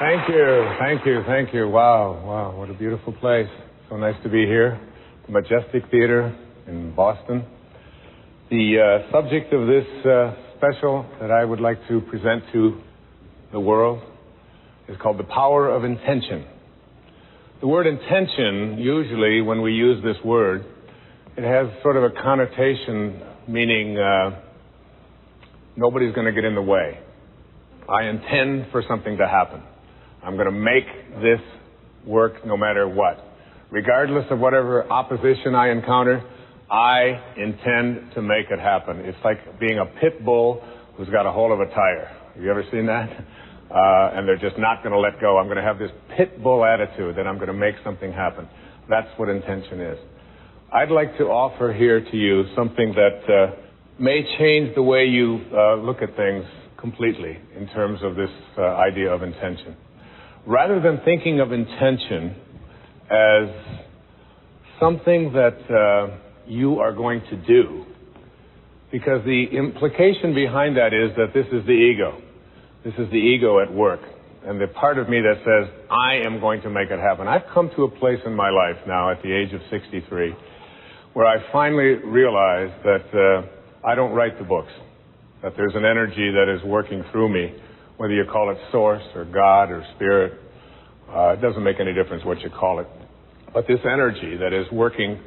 Thank you, thank you, thank you. Wow, wow, what a beautiful place. So nice to be here. The Majestic Theater in Boston. The subject of this special that I would like to present to the world is called The Power of Intention. The word intention, usually when we use this word, it has sort of a connotation meaning nobody's going to get in the way. I intend for something to happen. I'm going to make this work no matter what. Regardless of whatever opposition I encounter, I intend to make it happen. It's like being a pit bull who's got a hold of a tire. Have you ever seen that? And they're just not going to let go. I'm going to have this pit bull attitude that I'm going to make something happen. That's what intention is. I'd like to offer here to you something that may change the way you look at things completely in terms of this idea of intention. Rather than thinking of intention as something that you are going to do, because the implication behind that is that this is the ego. This is the ego at work. And the part of me that says, I am going to make it happen. I've come to a place in my life now at the age of 63 where I finally realize that I don't write the books, that there's an energy that is working through me, whether you call it source or God or spirit. It doesn't make any difference what you call it. But this energy that is working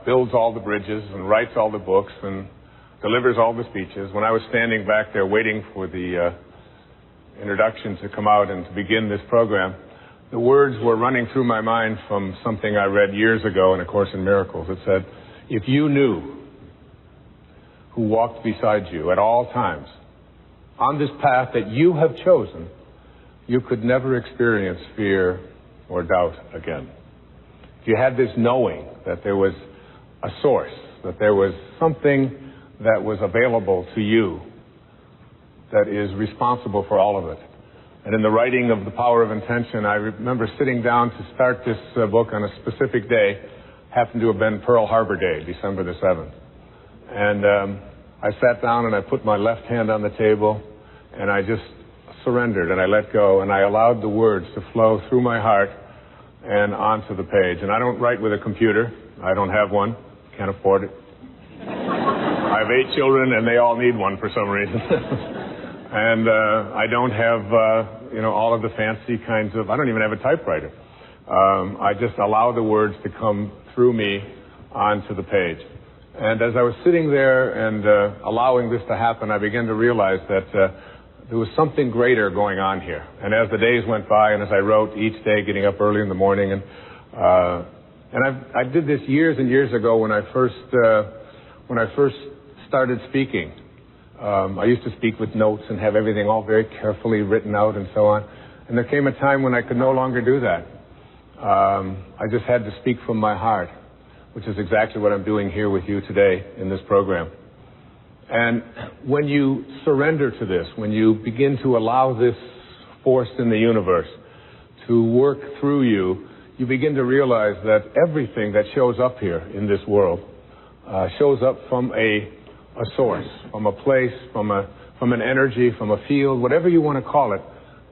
builds all the bridges and writes all the books and delivers all the speeches. When I was standing back there waiting for the introduction to come out and to begin this program, the words were running through my mind from something I read years ago in A Course in Miracles. It said, if you knew who walked beside you at all times on this path that you have chosen, you could never experience fear or doubt again. If you had this knowing that there was a source, that there was something that was available to you that is responsible for all of it. And in the writing of The Power of Intention, I remember sitting down to start this book on a specific day, happened to have been Pearl Harbor Day, December the 7th. And I sat down and I put my left hand on the table and I just surrendered and I let go and I allowed the words to flow through my heart and onto the page. And I don't write with a computer. I don't have one. Can't afford it. I have 8 children and they all need one for some reason. And I don't have, all of the fancy kinds of, I don't even have a typewriter. I just allow the words to come through me onto the page. And as I was sitting there and allowing this to happen, I began to realize that there was something greater going on here. And as the days went by and as I wrote each day, getting up early in the morning, and I did this years and years ago when I first started speaking. I used to speak with notes and have everything all very carefully written out and so on. And there came a time when I could no longer do that. I just had to speak from my heart, which is exactly what I'm doing here with you today in this program. And when you surrender to this, when you begin to allow this force in the universe to work through you, you begin to realize that everything that shows up here in this world shows up from a source, from a place, from an energy, from a field, whatever you want to call it,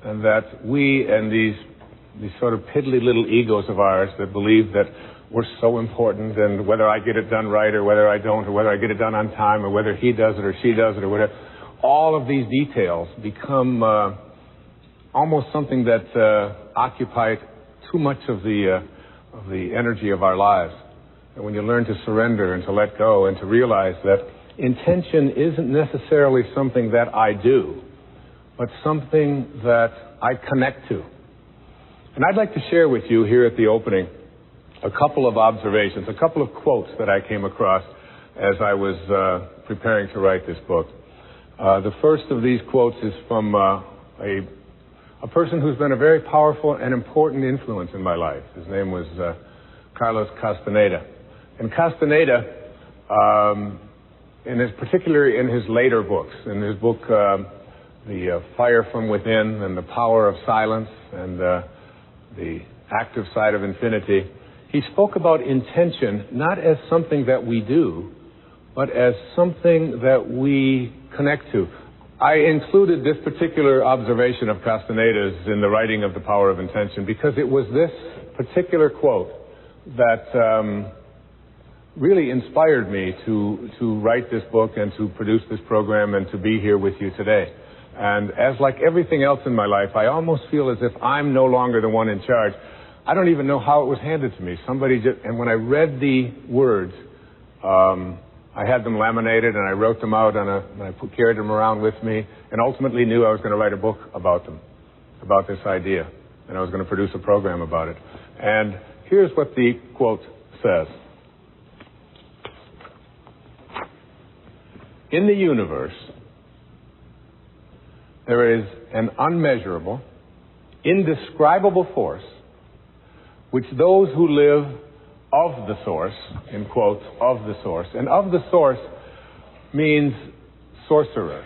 and that we and these sort of piddly little egos of ours that believe that we're so important, and whether I get it done right or whether I don't, or whether I get it done on time or whether he does it or she does it or whatever, all of these details become almost something that occupy too much of the energy of our lives. And when you learn to surrender and to let go and to realize that intention isn't necessarily something that I do, but something that I connect to. And I'd like to share with you here at the opening a couple of observations, a couple of quotes that I came across as I was preparing to write this book. The first of these quotes is from a person who's been a very powerful and important influence in my life. His name was Carlos Castaneda. And Castaneda, particularly in his later books, in his book, The Fire from Within and The Power of Silence and The Active Side of Infinity, he spoke about intention not as something that we do, but as something that we connect to. I included this particular observation of Castaneda's in the writing of The Power of Intention because it was this particular quote that really inspired me to write this book and to produce this program and to be here with you today. And as like everything else in my life, I almost feel as if I'm no longer the one in charge. I don't even know how it was handed to me. And when I read the words, I had them laminated and I wrote them out and I carried them around with me and ultimately knew I was going to write a book about them, about this idea. And I was going to produce a program about it. And here's what the quote says. In the universe, there is an unmeasurable, indescribable force which those who live of the source, in quotes, of the source, and of the source means sorcerer.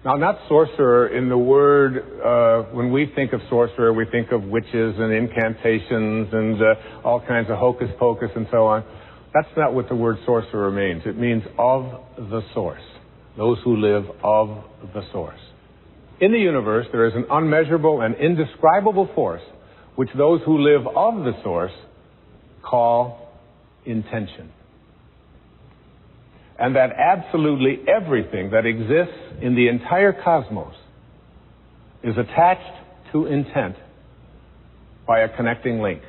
Now, not sorcerer in the word, when we think of sorcerer, we think of witches and incantations and all kinds of hocus pocus and so on. That's not what the word sorcerer means. It means of the source, those who live of the source. In the universe, there is an unmeasurable and indescribable force which those who live of the source call intention. And that absolutely everything that exists in the entire cosmos is attached to intent by a connecting link.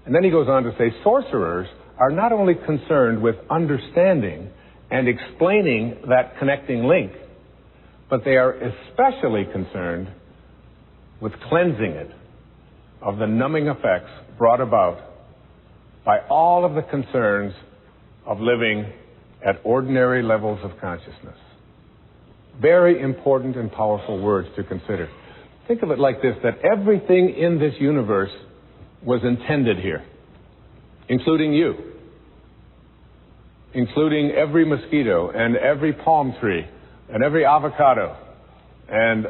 And then he goes on to say, sorcerers are not only concerned with understanding and explaining that connecting link, but they are especially concerned with cleansing it of the numbing effects brought about by all of the concerns of living at ordinary levels of consciousness. Very important and powerful words to consider. Think of it like this, that everything in this universe was intended here, including you, including every mosquito and every palm tree and every avocado and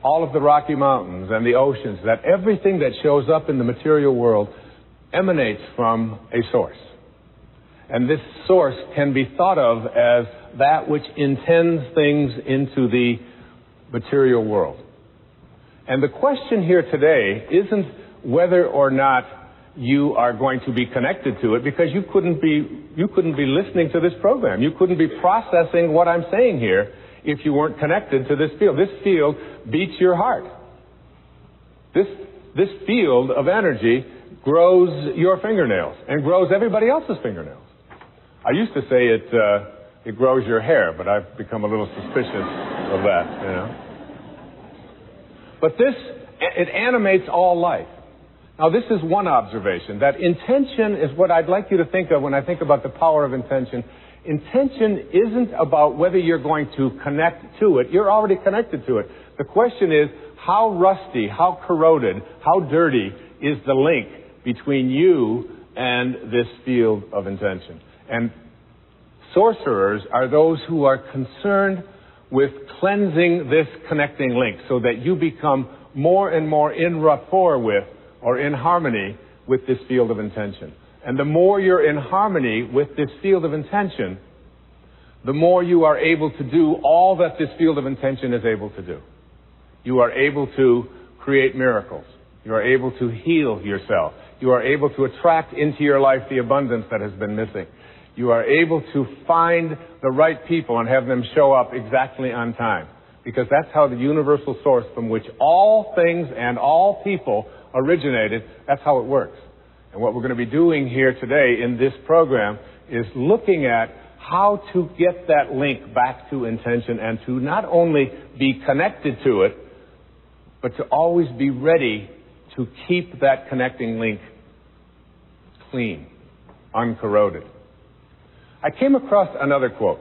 all of the Rocky Mountains and the oceans, that everything that shows up in the material world emanates from a source. And this source can be thought of as that which intends things into the material world. And the question here today isn't whether or not you are going to be connected to it, because you couldn't be listening to this program. You couldn't be processing what I'm saying here if you weren't connected to this field. This field beats your heart. This field of energy grows your fingernails and grows everybody else's fingernails. I used to say it grows your hair, but I've become a little suspicious of that, you know. But it animates all life. Now, this is one observation, that intention is what I'd like you to think of when I think about the power of intention. Intention isn't about whether you're going to connect to it. You're already connected to it. The question is, how rusty, how corroded, how dirty is the link between you and this field of intention? And sorcerers are those who are concerned with cleansing this connecting link so that you become more and more in rapport with or in harmony with this field of intention. And the more you're in harmony with this field of intention, the more you are able to do all that this field of intention is able to do. You are able to create miracles. You are able to heal yourself. You are able to attract into your life the abundance that has been missing. You are able to find the right people and have them show up exactly on time. Because that's how the universal source from which all things and all people originated, that's how it works. And what we're going to be doing here today in this program is looking at how to get that link back to intention and to not only be connected to it, but to always be ready to keep that connecting link clean, uncorroded. I came across another quote.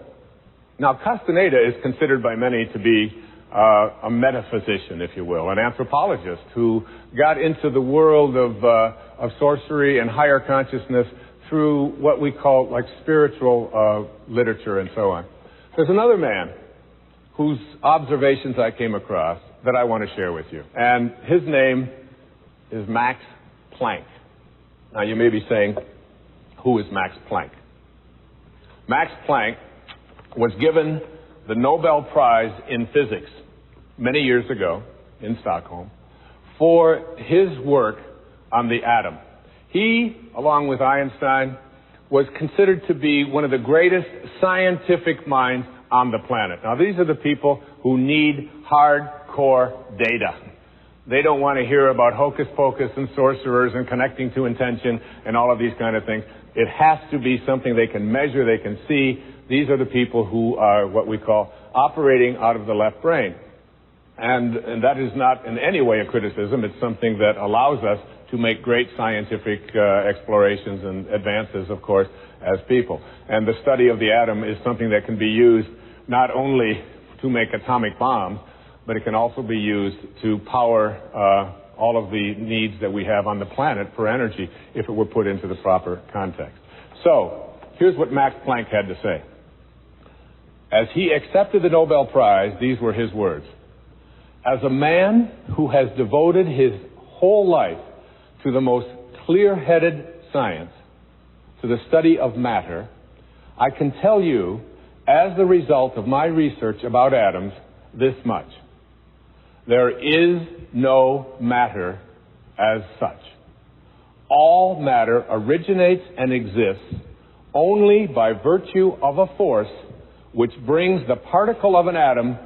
Now, Castaneda is considered by many to be a metaphysician, if you will, an anthropologist who got into the world of sorcery and higher consciousness through what we call like spiritual literature and so on. There's another man whose observations I came across that I want to share with you. And his name is Max Planck. Now, you may be saying, who is Max Planck? Max Planck was given the Nobel Prize in Physics many years ago in Stockholm for his work on the atom. He, along with Einstein, was considered to be one of the greatest scientific minds on the planet. Now, these are the people who need hardcore data. They don't want to hear about hocus pocus and sorcerers and connecting to intention and all of these kind of things. It has to be something they can measure, they can see. These are the people who are what we call operating out of the left brain. And that is not in any way a criticism. It's something that allows us to make great scientific explorations and advances, of course, as people. And the study of the atom is something that can be used not only to make atomic bombs, but it can also be used to power all of the needs that we have on the planet for energy if it were put into the proper context. So, here's what Max Planck had to say. As he accepted the Nobel Prize, these were his words. As a man who has devoted his whole life to the most clear-headed science, to the study of matter, I can tell you, as the result of my research about atoms, this much. There is no matter as such. All matter originates and exists only by virtue of a force which brings the particle of an atom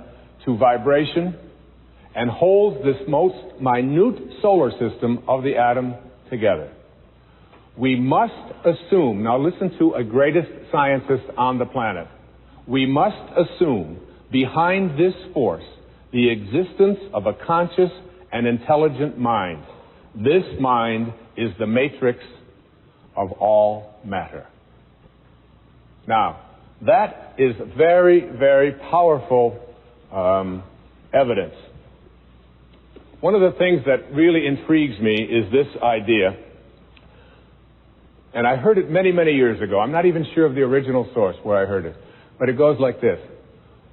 to vibration and holds this most minute solar system of the atom together. We must assume, now listen to a greatest scientist on the planet, we must assume behind this force the existence of a conscious and intelligent mind. This mind is the matrix of all matter. Now, that is very, very powerful evidence. One of the things that really intrigues me is this idea, and I heard it many, many years ago. I'm not even sure of the original source where I heard it, but it goes like this.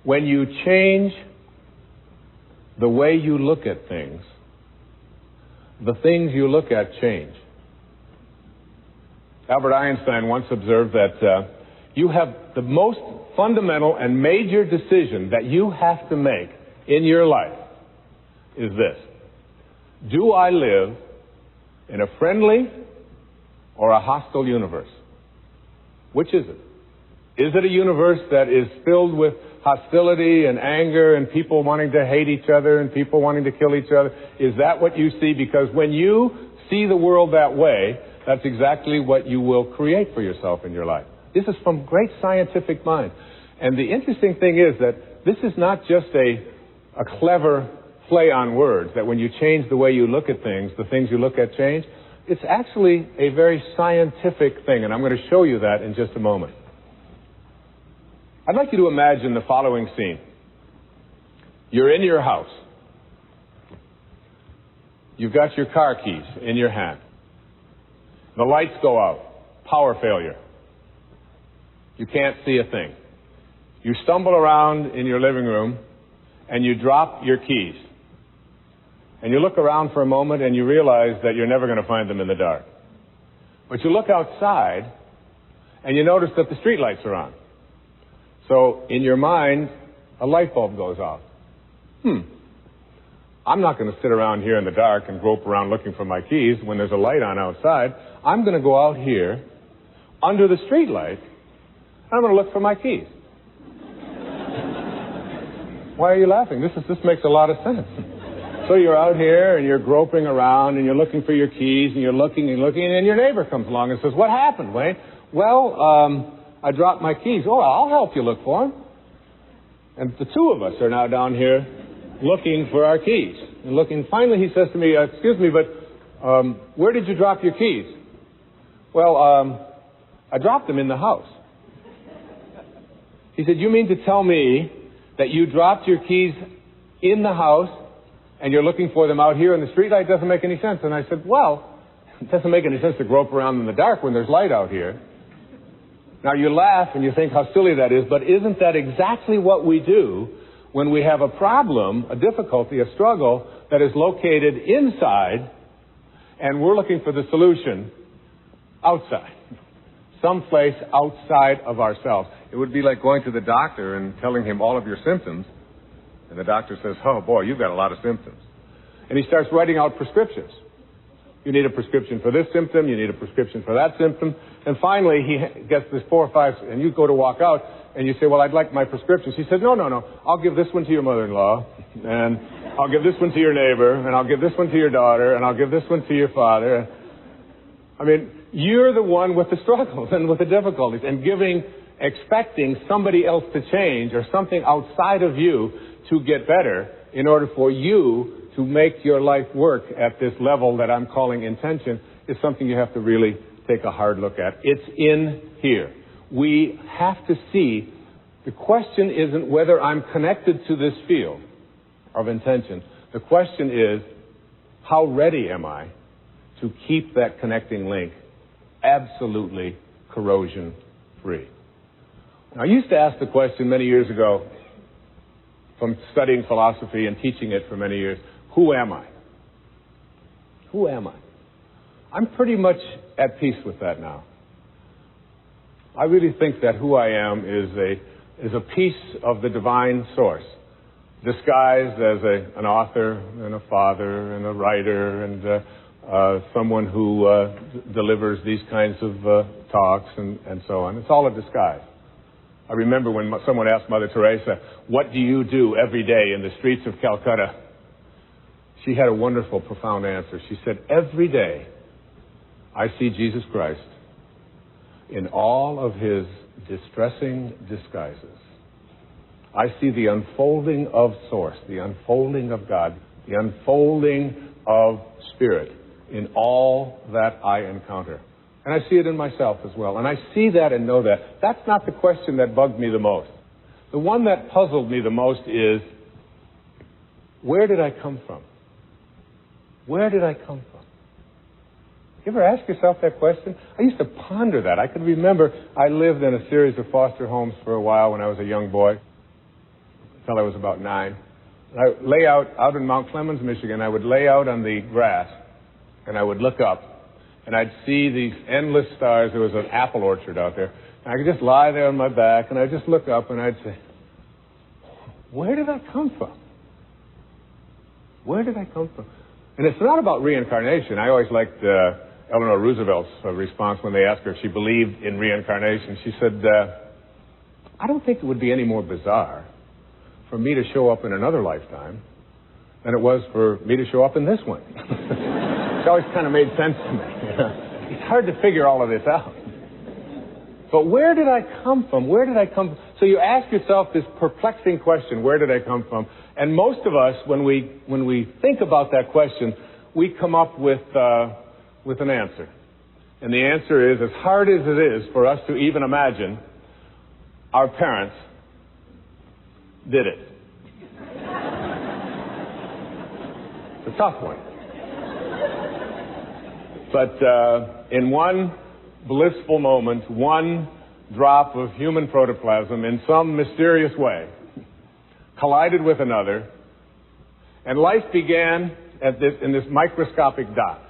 When you change the way you look at things, the things you look at change. Albert Einstein once observed that you have the most fundamental and major decision that you have to make in your life is this. Do I live in a friendly or a hostile universe? Which is it? Is it a universe that is filled with hostility and anger and people wanting to hate each other and people wanting to kill each other? Is that what you see? Because when you see the world that way, that's exactly what you will create for yourself in your life. This is from great scientific mind. And the interesting thing is that this is not just a clever play on words, that when you change the way you look at things, the things you look at change. It's actually a very scientific thing, and I'm going to show you that in just a moment. I'd like you to imagine the following scene. You're in your house. You've got your car keys in your hand. The lights go out. Power failure. You can't see a thing. You stumble around in your living room and you drop your keys. And you look around for a moment and you realize that you're never going to find them in the dark. But you look outside and you notice that the street lights are on. So in your mind, a light bulb goes off. I'm not going to sit around here in the dark and grope around looking for my keys when there's a light on outside. I'm going to go out here under the street light and I'm going to look for my keys. Why are you laughing? This makes a lot of sense. So you're out here and you're groping around and you're looking for your keys and you're looking and looking, and then your neighbor comes along and says, "What happened, Wayne?" "Well, I dropped my keys." "Oh, I'll help you look for them." And the two of us are now down here looking for our keys. And looking, finally he says to me, "Excuse me, but where did you drop your keys?" "Well, I dropped them in the house." He said, "You mean to tell me that you dropped your keys in the house and you're looking for them out here in the streetlight? Doesn't make any sense." And I said, "Well, it doesn't make any sense to grope around in the dark when there's light out here." Now you laugh and you think how silly that is, but isn't that exactly what we do when we have a problem, a difficulty, a struggle that is located inside and we're looking for the solution outside? someplace outside of ourselves. It would be like going to the doctor and telling him all of your symptoms, and the doctor says, oh boy, you've got a lot of symptoms. And he starts writing out prescriptions. You need a prescription for this symptom, you need a prescription for that symptom, and finally he gets this 4 or 5, and you go to walk out, and you say, well, I'd like my prescriptions. He says, no, I'll give this one to your mother-in-law, and I'll give this one to your neighbor, and I'll give this one to your daughter, and I'll give this one to your father. I mean, you're the one with the struggles and with the difficulties, and expecting somebody else to change or something outside of you to get better in order for you to make your life work at this level that I'm calling intention is something you have to really take a hard look at. It's in here. We have to see the question isn't whether I'm connected to this field of intention. The question is, how ready am I to keep that connecting link absolutely corrosion-free? Now, I used to ask the question many years ago from studying philosophy and teaching it for many years, who am I? Who am I? I'm pretty much at peace with that now. I really think that who I am is a piece of the divine source, disguised as an author and a father and a writer and someone who delivers these kinds of talks and so on. It's all a disguise. I remember when someone asked Mother Teresa, what do you do every day in the streets of Calcutta? She had a wonderful, profound answer. She said, every day I see Jesus Christ in all of his distressing disguises. I see the unfolding of Source, the unfolding of God, the unfolding of Spirit in all that I encounter. And I see it in myself as well. And I see that and know that. That's not the question that bugged me the most. The one that puzzled me the most is, where did I come from? Where did I come from? You ever ask yourself that question? I used to ponder that. I could remember I lived in a series of foster homes for a while when I was a young boy, until I was about 9. And I would lay out in Mount Clemens, Michigan. I would lay out on the grass, and I would look up, and I'd see these endless stars. There was an apple orchard out there. And I could just lie there on my back, and I'd just look up, and I'd say, where did I come from? Where did I come from? And it's not about reincarnation. I always liked Eleanor Roosevelt's response when they asked her if she believed in reincarnation. She said, I don't think it would be any more bizarre for me to show up in another lifetime than it was for me to show up in this one. It always kind of made sense to me. You know? It's hard to figure all of this out. But where did I come from? Where did I come from? So you ask yourself this perplexing question, where did I come from? And most of us, when we think about that question, we come up with an answer. And the answer is, as hard as it is for us to even imagine, our parents did it. It's a tough one. But in one blissful moment, one drop of human protoplasm in some mysterious way collided with another, and life began in this microscopic dot.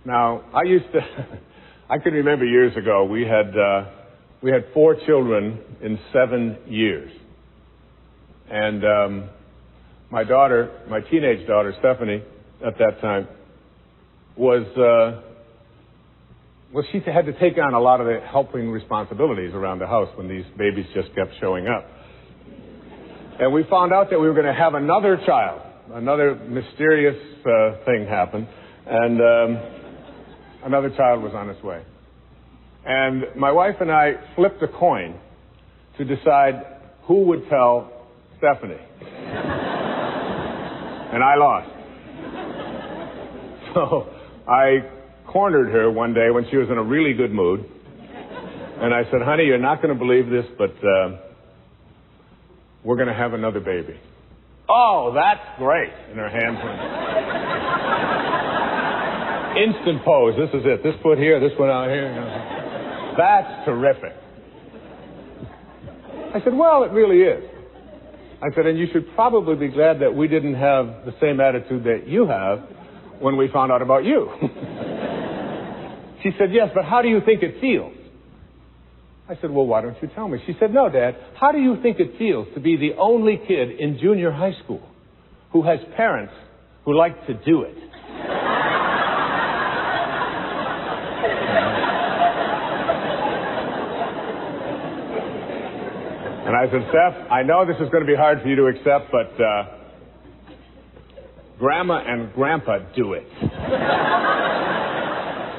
Now, I can remember years ago, we had 4 children in 7 years. And my teenage daughter, Stephanie, at that time, she had to take on a lot of the helping responsibilities around the house when these babies just kept showing up. And we found out that we were going to have another child. Another mysterious thing happened. And another child was on its way. And my wife and I flipped a coin to decide who would tell Stephanie. And I lost. So I cornered her one day when she was in a really good mood. And I said, honey, you're not going to believe this, but we're going to have another baby. Oh, that's great. And her hands went. Instant pose. This is it. This foot here, this one out here. That's terrific. I said, well, it really is. I said, and you should probably be glad that we didn't have the same attitude that you have when we found out about you. She said, yes, but how do you think it feels? I said, well, why don't you tell me? She said, no, Dad, how do you think it feels to be the only kid in junior high school who has parents who like to do it? And I said, Steph, I know this is going to be hard for you to accept, but Grandma and Grandpa do it.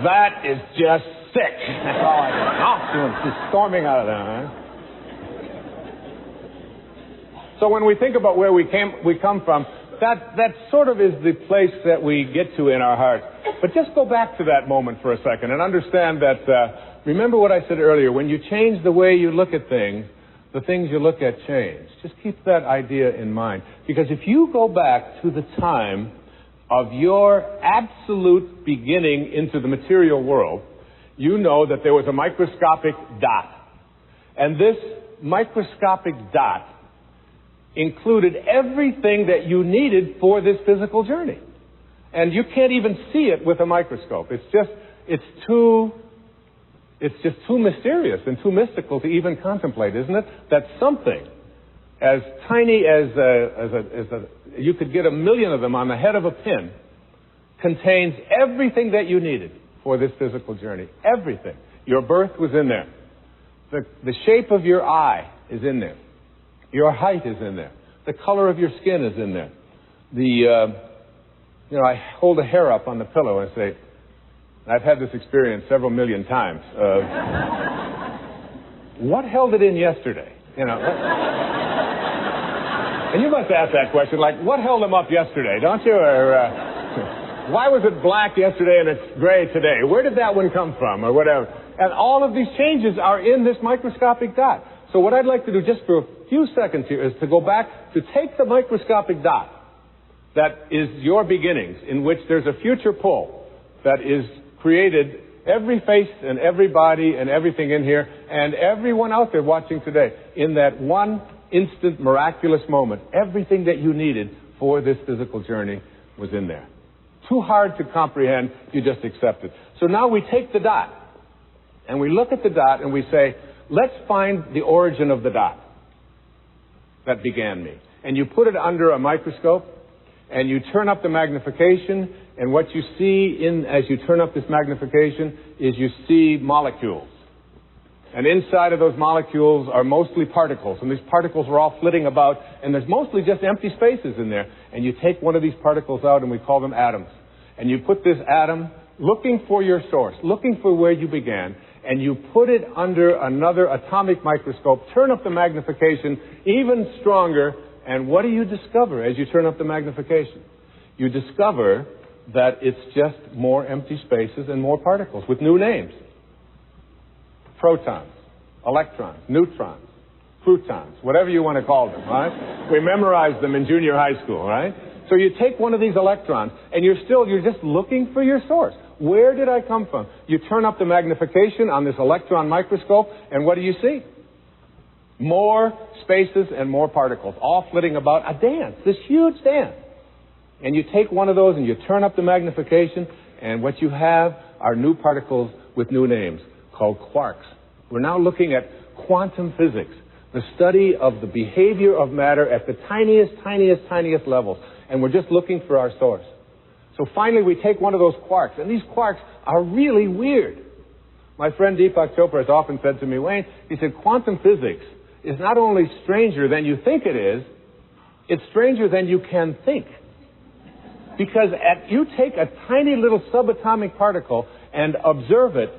That is just sick. That's all I know. She went just storming out of there, huh? So when we think about where we come from, that sort of is the place that we get to in our hearts. But just go back to that moment for a second and understand that, remember what I said earlier, when you change the way you look at things, the things you look at change. Just keep that idea in mind. Because if you go back to the time of your absolute beginning into the material world, you know that there was a microscopic dot. And this microscopic dot included everything that you needed for this physical journey. And you can't even see it with a microscope. It's just too mysterious and too mystical to even contemplate, isn't it? That something as tiny as you could get 1,000,000 of them on the head of a pin contains everything that you needed for this physical journey. Everything. Your birth was in there. The shape of your eye is in there. Your height is in there. The color of your skin is in there. I hold a hair up on the pillow and say, I've had this experience several million times. What held it in yesterday? And you must ask that question, like, what held them up yesterday, don't you? Or why was it black yesterday and it's gray today? Where did that one come from, or whatever? And all of these changes are in this microscopic dot. So what I'd like to do just for a few seconds here is to go back to take the microscopic dot that is your beginnings, in which there's a future pull that is created every face and every body and everything in here and everyone out there watching today. In that one instant miraculous moment, everything that you needed for this physical journey was in there. Too hard to comprehend, you just accept it. So now we take the dot and we look at the dot and we say, let's find the origin of the dot that began me. And you put it under a microscope and you turn up the magnification, and what you see as you turn up this magnification is you see molecules. And inside of those molecules are mostly particles, and these particles are all flitting about, and there's mostly just empty spaces in there. And you take one of these particles out, and we call them atoms. And you put this atom looking for your source, looking for where you began, and you put it under another atomic microscope, turn up the magnification even stronger, and what do you discover as you turn up the magnification? You discover that it's just more empty spaces and more particles with new names. Protons, electrons, neutrons, protons, whatever you want to call them, right? We memorized them in junior high school, right? So you take one of these electrons and you're just looking for your source. Where did I come from? You turn up the magnification on this electron microscope, and what do you see? More spaces and more particles, all flitting about, a dance, this huge dance. And you take one of those and you turn up the magnification, and what you have are new particles with new names called quarks. We're now looking at quantum physics, the study of the behavior of matter at the tiniest levels. And we're just looking for our source. So finally we take one of those quarks, and these quarks are really weird. My friend Deepak Chopra has often said to me, Wayne, he said, quantum physics is not only stranger than you think it is, it's stranger than you can think. Because you take a tiny little subatomic particle and observe it,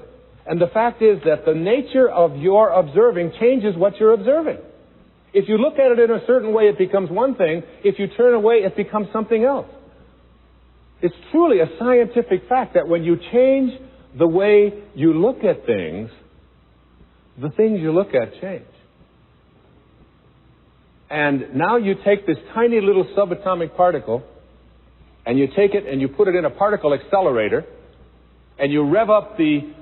and the fact is that the nature of your observing changes what you're observing. If you look at it in a certain way, it becomes one thing. If you turn away, it becomes something else. It's truly a scientific fact that when you change the way you look at things, the things you look at change. And now you take this tiny little subatomic particle, and you take it and you put it in a particle accelerator, and you rev up the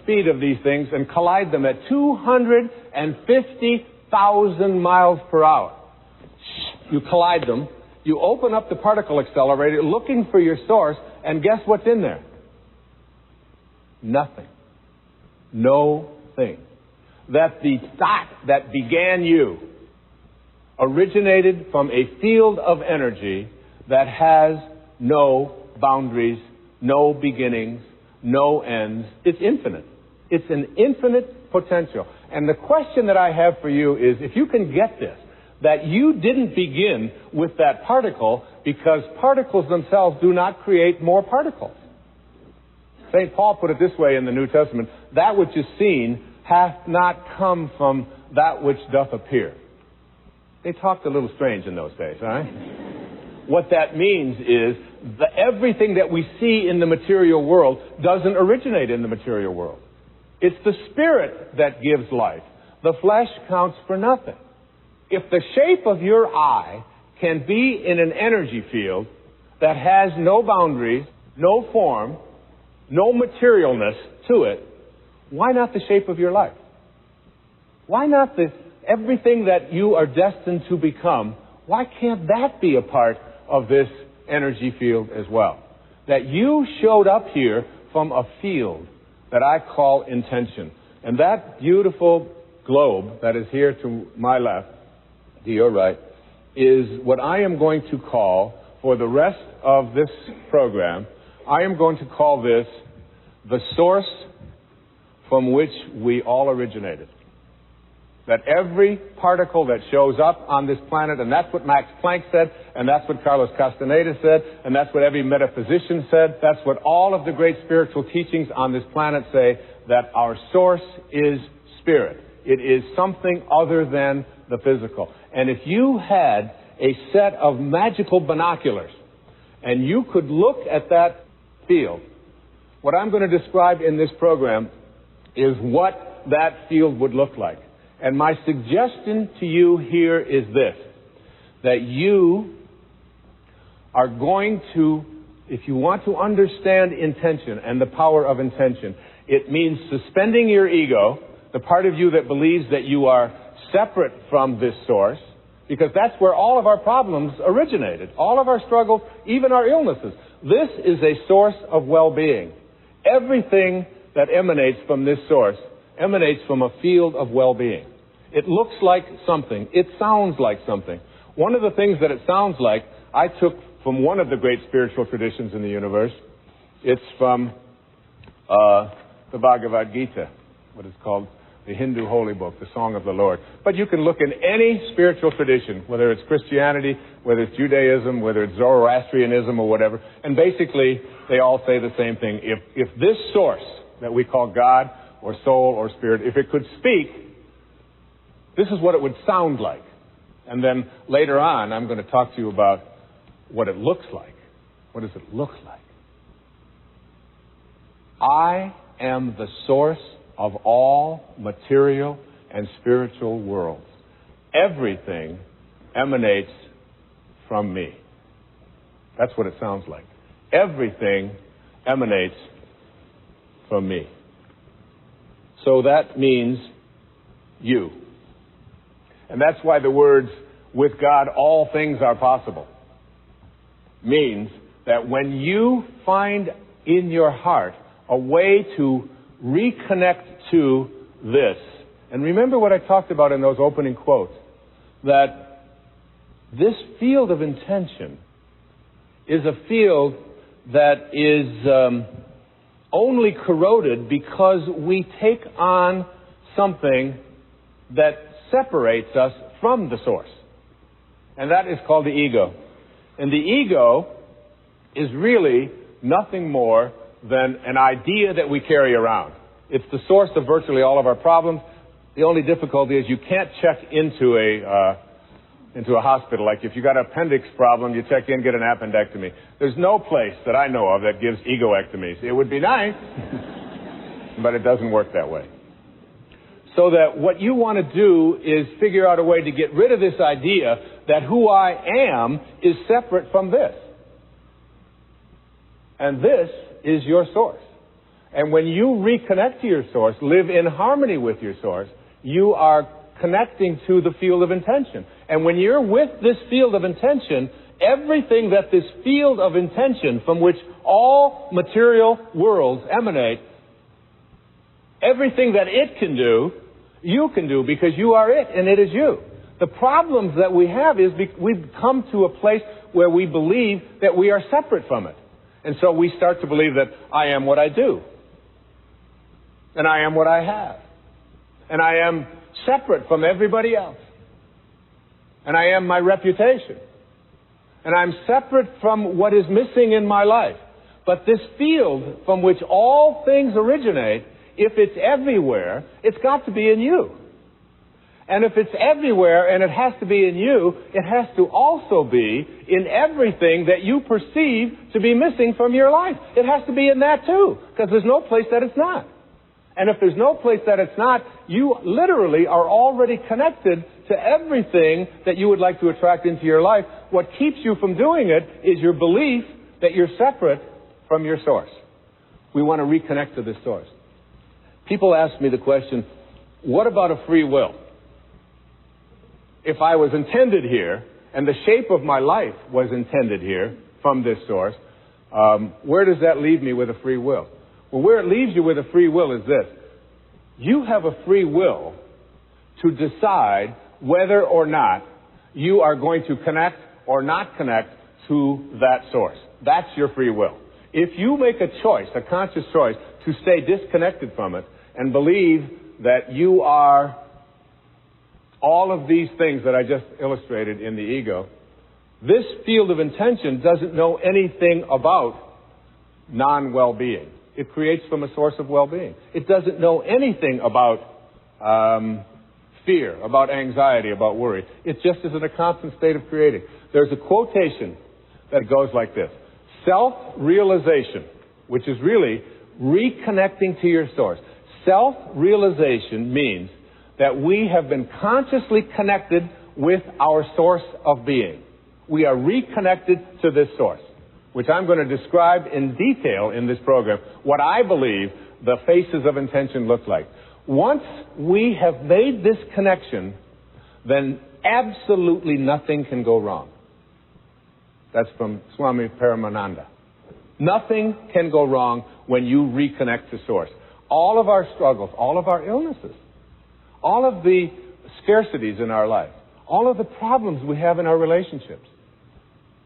speed of these things and collide them at 250,000 miles per hour. You collide them. You open up the particle accelerator looking for your source, and guess what's in there? Nothing. No thing. that the thought that began you originated from a field of energy that has no boundaries, no beginnings, no ends. It's infinite. It's an infinite potential. And the question that I have for you is, if you can get this, that you didn't begin with that particle because particles themselves do not create more particles. St. Paul put it this way in the New Testament: that which is seen hath not come from that which doth appear. They talked a little strange in those days, all right? What that means is that everything that we see in the material world doesn't originate in the material world. It's the spirit that gives life. The flesh counts for nothing. If the shape of your eye can be in an energy field that has no boundaries, no form, no materialness to it, why not the shape of your life? Why not everything that you are destined to become? Why can't that be a part of this energy field as well? That you showed up here from a field that I call intention. And that beautiful globe that is here to my left, to your right, is what I am going to call, for the rest of this program, I am going to call this the source from which we all originated. That every particle that shows up on this planet, and that's what Max Planck said, and that's what Carlos Castaneda said, and that's what every metaphysician said, that's what all of the great spiritual teachings on this planet say, that our source is spirit. It is something other than the physical. And if you had a set of magical binoculars, and you could look at that field, what I'm going to describe in this program is what that field would look like. And my suggestion to you here is this: that you are going to, if you want to understand intention and the power of intention, it means suspending your ego, the part of you that believes that you are separate from this source, because that's where all of our problems originated, all of our struggles, even our illnesses. This is a source of well-being. Everything that emanates from this source emanates from a field of well-being. It looks like something. It sounds like something. One of the things that it sounds like, I took from one of the great spiritual traditions in the universe. It's from the Bhagavad Gita, what is called the Hindu holy book, the Song of the Lord. But you can look in any spiritual tradition, whether it's Christianity, whether it's Judaism, whether it's Zoroastrianism or whatever, and basically they all say the same thing. If this source that we call God or soul or spirit, if it could speak, this is what it would sound like. And then later on, I'm going to talk to you about what it looks like. What does it look like? I am the source of all material and spiritual worlds. Everything emanates from me. That's what it sounds like. Everything emanates from me. So that means you. And that's why the words, with God all things are possible, means that when you find in your heart a way to reconnect to this, and remember what I talked about in those opening quotes, that this field of intention is a field that is only corroded because we take on something that separates us from the source. And that is called the ego. And the ego is really nothing more than an idea that we carry around. It's the source of virtually all of our problems. The only difficulty is you can't check into a hospital. Like if you got an appendix problem, you check in, get an appendectomy. There's no place that I know of that gives egoectomies. It would be nice, but it doesn't work that way. So that what you want to do is figure out a way to get rid of this idea that who I am is separate from this. And this is your source. And when you reconnect to your source, live in harmony with your source, you are connecting to the field of intention. And when you're with this field of intention, everything that this field of intention from which all material worlds emanate, everything that it can do You can do because you are it and it is you. The problems that we have is we've come to a place where we believe that we are separate from it. And so we start to believe that I am what I do. And I am what I have. And I am separate from everybody else. And I am my reputation. And I'm separate from what is missing in my life. But this field from which all things originate, if it's everywhere, it's got to be in you. And if it's everywhere and it has to be in you, it has to also be in everything that you perceive to be missing from your life. It has to be in that too, because there's no place that it's not. And if there's no place that it's not, you literally are already connected to everything that you would like to attract into your life. What keeps you from doing it is your belief that you're separate from your source. We want to reconnect to this source. People ask me the question, what about a free will? If I was intended here, and the shape of my life was intended here from this source, where does that leave me with a free will? Well, where it leaves you with a free will is this. You have a free will to decide whether or not you are going to connect or not connect to that source. That's your free will. If you make a choice, a conscious choice, to stay disconnected from it and believe that you are all of these things that I just illustrated in the ego, this field of intention doesn't know anything about non-well-being. It creates from a source of well-being. It doesn't know anything about fear, about anxiety, about worry. It just is in a constant state of creating. There's a quotation that goes like this. Self-realization, which is really reconnecting to your source. Self-realization means that we have been consciously connected with our source of being. We are reconnected to this source, which I'm going to describe in detail in this program, what I believe the faces of intention look like. Once we have made this connection, then absolutely nothing can go wrong. That's from Swami Paramananda. Nothing can go wrong when you reconnect to source. All of our struggles, all of our illnesses, all of the scarcities in our life, all of the problems we have in our relationships,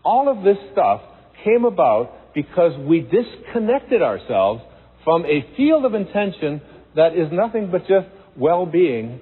all of this stuff came about because we disconnected ourselves from a field of intention that is nothing but just well-being